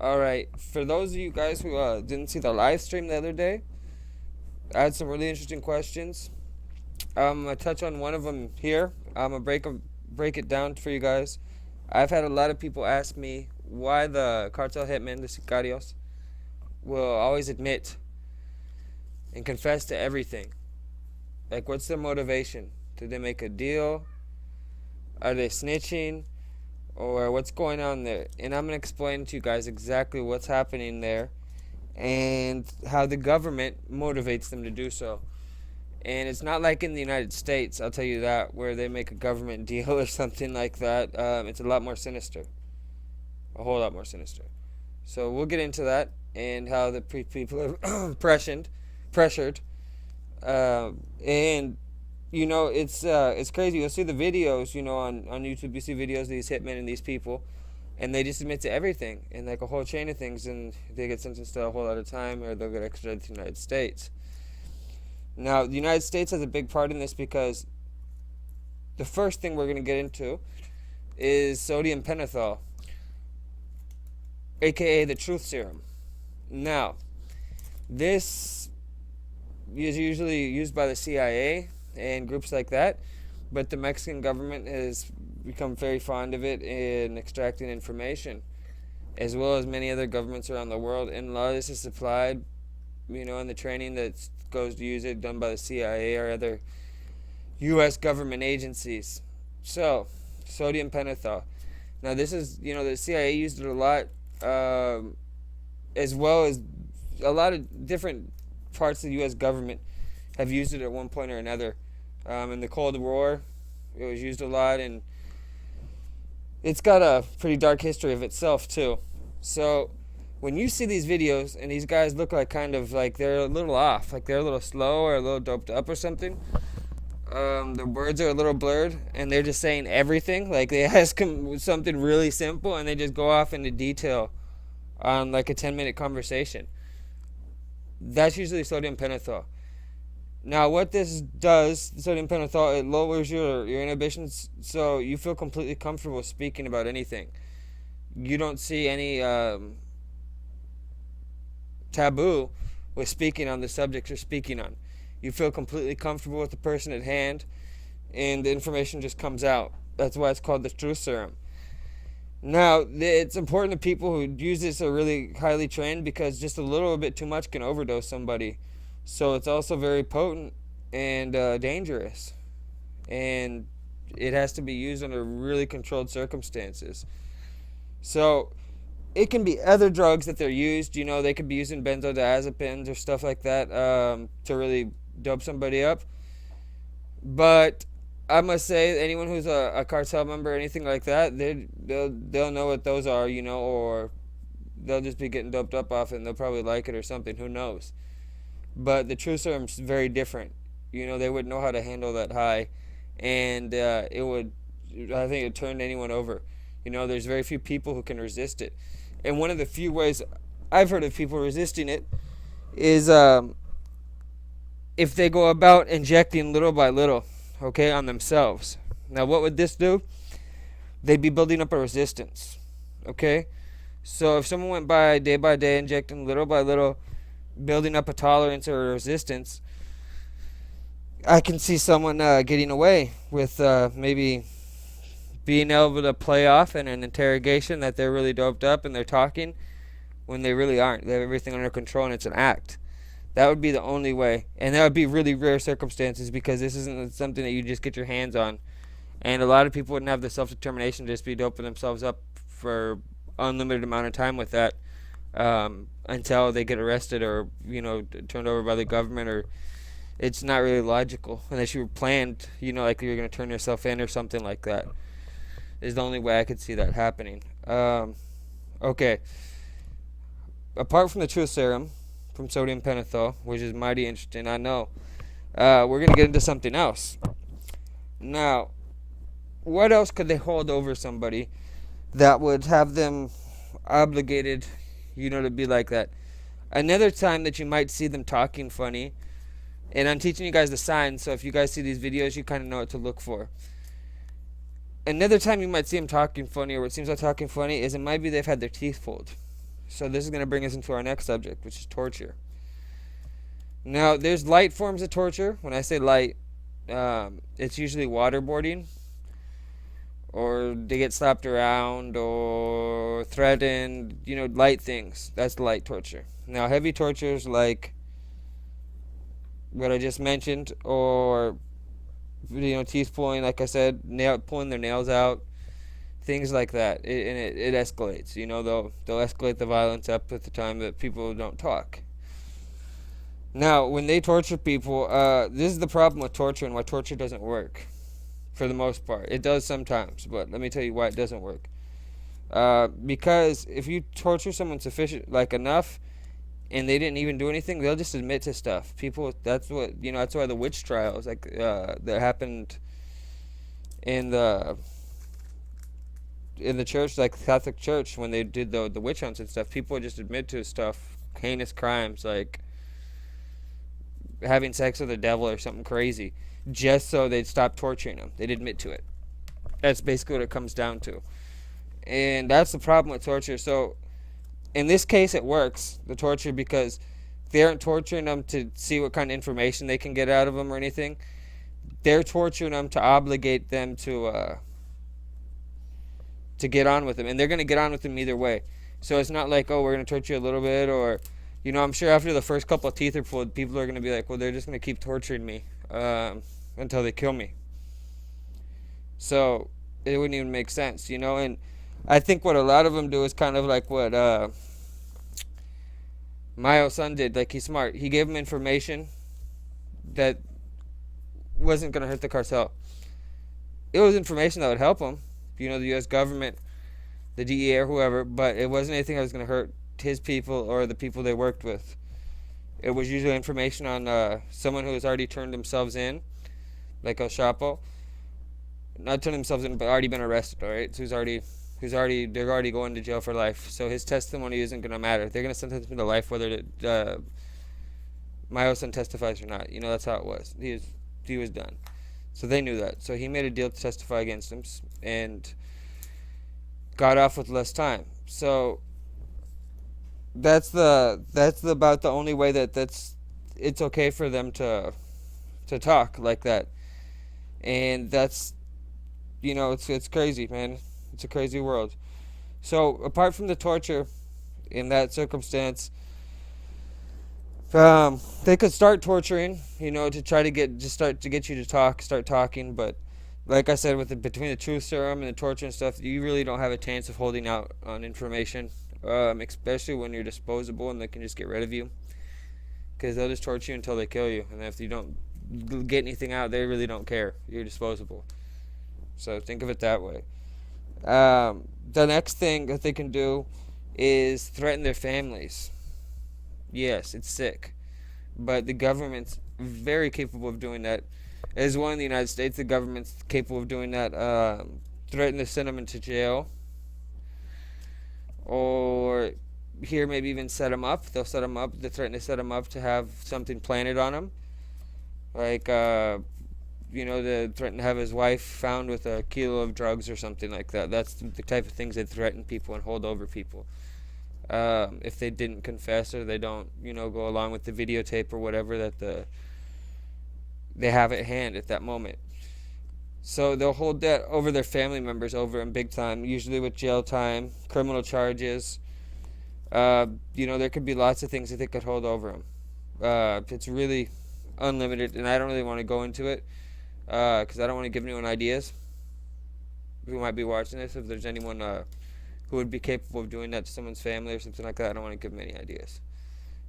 Alright, for those of you guys who didn't see the live stream the other day, I had some really interesting questions. I'm going to touch on one of them here. I'm going to break it down for you guys. I've had a lot of people ask me why the Cartel Hitmen, the Sicarios, will always admit and confess to everything. Like, what's their motivation? Did they make a deal? Are they snitching? Or what's going on there? And I'm going to explain to you guys exactly what's happening there and how the government motivates them to do so. And it's not like in the United States, I'll tell you that, where they make a government deal or something like that. It's a lot more sinister. A whole lot more sinister. So we'll get into that and how the people are pressured. And you know, it's crazy. You'll see the videos, you know, on YouTube. You see videos of these hitmen and these people, and they just admit to everything and like a whole chain of things, and they get sentenced to a whole lot of time, or they'll get extradited to the United States. Now, the United States has a big part in this because the first thing we're going to get into is sodium pentothal, aka the truth serum. Now, this is usually used by the CIA and groups like that, but the Mexican government has become very fond of it in extracting information, as well as many other governments around the world, and a lot of this is supplied, you know, in the training that goes to use it, done by the CIA or other U.S. government agencies. So, sodium pentothal. Now, this is, you know, the CIA used it a lot, as well as a lot of different parts of the U.S. government have used it at one point or another. In the Cold War, it was used a lot, and it's got a pretty dark history of itself, too. So, when you see these videos, and these guys look like kind of like they're a little off, like they're a little slow or a little doped up or something, the words are a little blurred, and they're just saying everything. Like, they ask them something really simple, and they just go off into detail on like a 10-minute conversation. That's usually sodium pentothal. Now, what this does, sodium pentothal, it lowers your inhibitions, so you feel completely comfortable speaking about anything. You don't see any taboo with speaking on the subjects you're speaking on. You feel completely comfortable with the person at hand, and the information just comes out. That's why it's called the truth serum. Now, it's important that people who use this are really highly trained, because just a little bit too much can overdose somebody. So it's also very potent and dangerous. And it has to be used under really controlled circumstances. So it can be other drugs that they're used. You know, they could be using benzodiazepines or stuff like that to really dope somebody up. But I must say, anyone who's a cartel member or anything like that, they'll know what those are, you know, or they'll just be getting doped up off it, and they'll probably like it or something. Who knows? But the true serum's very different. You know, they wouldn't know how to handle that high, and it would, I think, it turned anyone over. You know, there's very few people who can resist it. And one of the few ways I've heard of people resisting it is if they go about injecting little by little, okay, on themselves. Now, what would this do? They'd be building up a resistance, okay? So if someone went by day, injecting little by little, building up a tolerance or a resistance, I can see someone getting away with maybe being able to play off in an interrogation that they're really doped up and they're talking when they really aren't. They have everything under control and it's an act. That would be the only way. And that would be really rare circumstances, because this isn't something that you just get your hands on. And a lot of people wouldn't have the self-determination to just be doping themselves up for unlimited amount of time with that. Until they get arrested or, you know, turned over by the government, or it's not really logical unless you were planned, you know, like you're going to turn yourself in or something like that. Is the only way I could see that happening. Okay. Apart from the truth serum, from sodium pentothal, which is mighty interesting, I know, we're going to get into something else. Now, what else could they hold over somebody that would have them obligated, you know, to be like that? Another time that you might see them talking funny, and I'm teaching you guys the signs, so if you guys see these videos, you kind of know what to look for. Another time you might see them talking funny, or what seems like talking funny, is it might be they've had their teeth pulled. So this is going to bring us into our next subject, which is torture. Now, there's light forms of torture. When I say light, it's usually waterboarding, or they get slapped around or threatened, light things. That's light torture. Now, heavy torture is like what I just mentioned, or teeth pulling, like I said, pulling their nails out, things like that. It escalates. They'll escalate the violence up at the time that people don't talk. Now, when they torture people, this is the problem with torture and why torture doesn't work. For the most part, it does sometimes, but let me tell you why it doesn't work. Because if you torture someone enough, and they didn't even do anything, they'll just admit to stuff. That's why the witch trials that happened in the church, like the Catholic Church, when they did the witch hunts and stuff, people would just admit to stuff, heinous crimes like having sex with the devil or something crazy, just so they'd stop torturing them. They'd admit to it. That's basically what it comes down to. And that's the problem with torture. So in this case, it works, the torture, because they aren't torturing them to see what kind of information they can get out of them or anything. They're torturing them to obligate them to get on with them. And they're going to get on with them either way. So it's not like, we're going to torture you a little bit, or, I'm sure after the first couple of teeth are pulled, people are going to be like, well, they're just going to keep torturing me until they kill me. So it wouldn't even make sense, and I think what a lot of them do is kind of like what my son did. Like, he's smart. He gave him information that wasn't going to hurt the cartel. It was information that would help him, the U.S. government, the DEA, or whoever, but it wasn't anything that was going to hurt his people or the people they worked with. It was usually information on someone who has already turned themselves in, like O.G.Shadow. Not turned themselves in, but already been arrested, all right? So they're already going to jail for life. So his testimony isn't going to matter. They're going to sentence him to life whether my son testifies or not. That's how it was. He was done. So they knew that. So he made a deal to testify against him and got off with less time. So that's about the only way it's okay for them to talk like that. And that's it's crazy, man. It's a crazy world. So apart from the torture in that circumstance, they could start torturing, to try to get you to start talking. But like I said, between the truth serum and the torture and stuff, you really don't have a chance of holding out on information, especially when you're disposable and they can just get rid of you, because they'll just torture you until they kill you. And if you don't get anything out, they really don't care. You're disposable. So think of it that way. The next thing that they can do is threaten their families. Yes, it's sick, but the government's very capable of doing that. As one in the United States, the government's capable of doing that. Threaten to send them into jail, or here maybe even set them up. They'll set them up. They threaten to set them up to have something planted on them, like they threaten to have his wife found with a kilo of drugs or something like that. That's the type of things they threaten people and hold over people. If they didn't confess, or they don't, go along with the videotape or whatever that they have at hand at that moment. So they'll hold that over their family members over in big time, usually with jail time, criminal charges. There could be lots of things that they could hold over them. It's really unlimited, and I don't really want to go into it. Because I don't want to give anyone ideas who might be watching this. If there's anyone who would be capable of doing that to someone's family or something like that, I don't want to give them any ideas.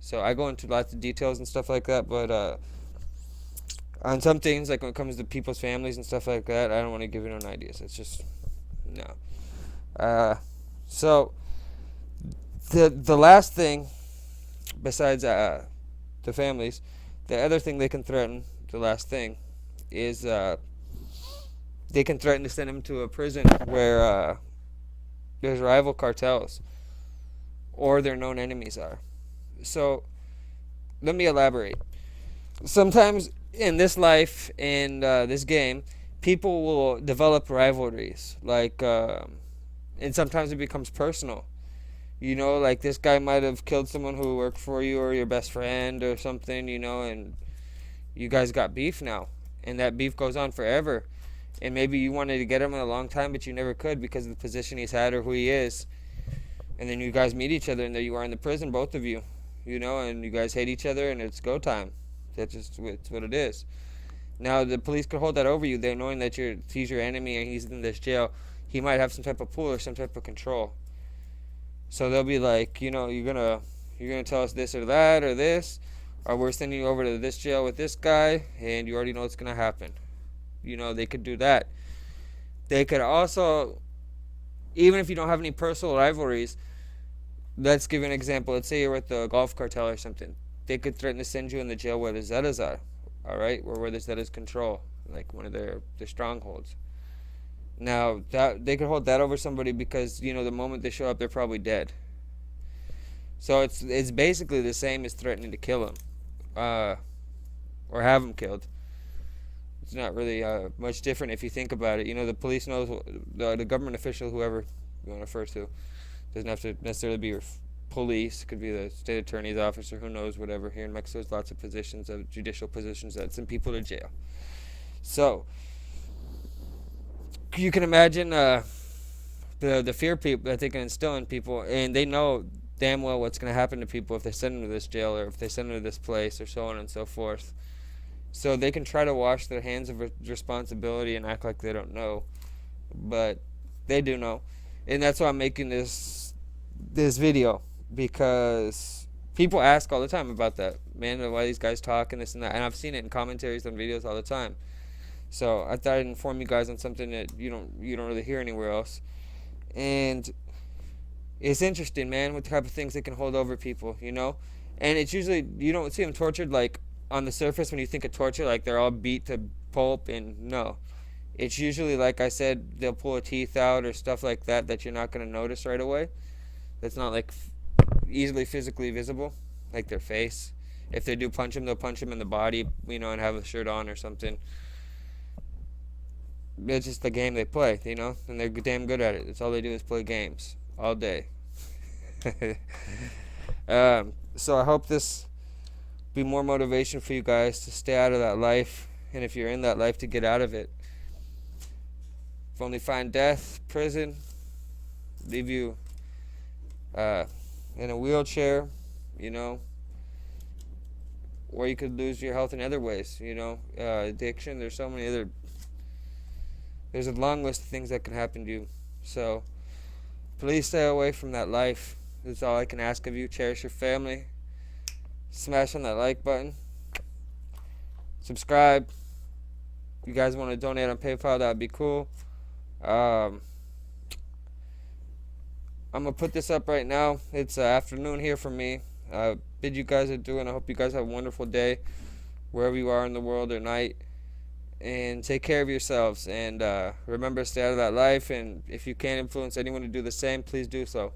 So I go into lots of details and stuff like that, but on some things, like when it comes to people's families and stuff like that, I don't want to give anyone ideas. It's just, no. So the last thing, besides the families, the other thing they can threaten, the last thing, is they can threaten to send him to a prison where there's rival cartels or their known enemies are. So let me elaborate. Sometimes in this life, in this game, people will develop rivalries, and sometimes it becomes personal. You know, like this guy might have killed someone who worked for you or your best friend or something, you know, and you guys got beef now. And that beef goes on forever. And maybe you wanted to get him in a long time, but you never could because of the position he's had or who he is. And then you guys meet each other, and there you are in the prison, both of you, you know, and you guys hate each other, and it's go time. That's just it's what it is. Now the police could hold that over you. They're knowing that he's your enemy and he's in this jail. He might have some type of pull or some type of control. So they'll be like, you know, you're gonna tell us this or that or this, or we're sending you over to this jail with this guy, and you already know what's gonna happen. You know, they could do that. They could also, even if you don't have any personal rivalries, let's give an example. Let's say you're with the golf cartel or something. They could threaten to send you in the jail where the Zetas are, all right, or where the Zetas control, like one of their strongholds. Now that they could hold that over somebody because you know the moment they show up, they're probably dead. So it's basically the same as threatening to kill them, or have them killed. It's not really much different if you think about it. You know, the police knows, the government official, whoever you want to refer to, doesn't have to necessarily be your police. It could be the state attorney's office or who knows, whatever. Here in Mexico, there's lots of positions, of judicial positions that send people to jail. So you can imagine the fear people that they can instill in people, and they know damn well what's going to happen to people if they send them to this jail or if they send them to this place or so on and so forth. So they can try to wash their hands of responsibility and act like they don't know, but they do know, and that's why I'm making this video, because people ask all the time about that, man, why these guys talk and this and that, and I've seen it in commentaries on videos all the time. So I thought I'd inform you guys on something that you don't really hear anywhere else, and it's interesting, man, what type of things they can hold over people, you know, and it's usually you don't see them tortured like on the surface when you think of torture, like they're all beat to pulp, and no. It's usually, like I said, they'll pull a teeth out or stuff like that that you're not going to notice right away. That's not like easily physically visible, like their face. If they do punch them, they'll punch them in the body, you know, and have a shirt on or something. It's just the game they play, you know, and they're damn good at it. That's all they do is play games all day. So I hope this be more motivation for you guys to stay out of that life, and if you're in that life, to get out of it. If only find death, prison, leave you in a wheelchair, you know, or you could lose your health in other ways, you know, addiction. There's so many other, there's a long list of things that can happen to you. So please stay away from that life. That's all I can ask of you. Cherish your family. Smash on that like button. Subscribe. If you guys want to donate on PayPal, that would be cool. I'm going to put this up right now. It's afternoon here for me. Bid you guys adieu, and I hope you guys have a wonderful day wherever you are in the world, or night. And take care of yourselves. And remember, stay out of that life. And if you can influence anyone to do the same, please do so.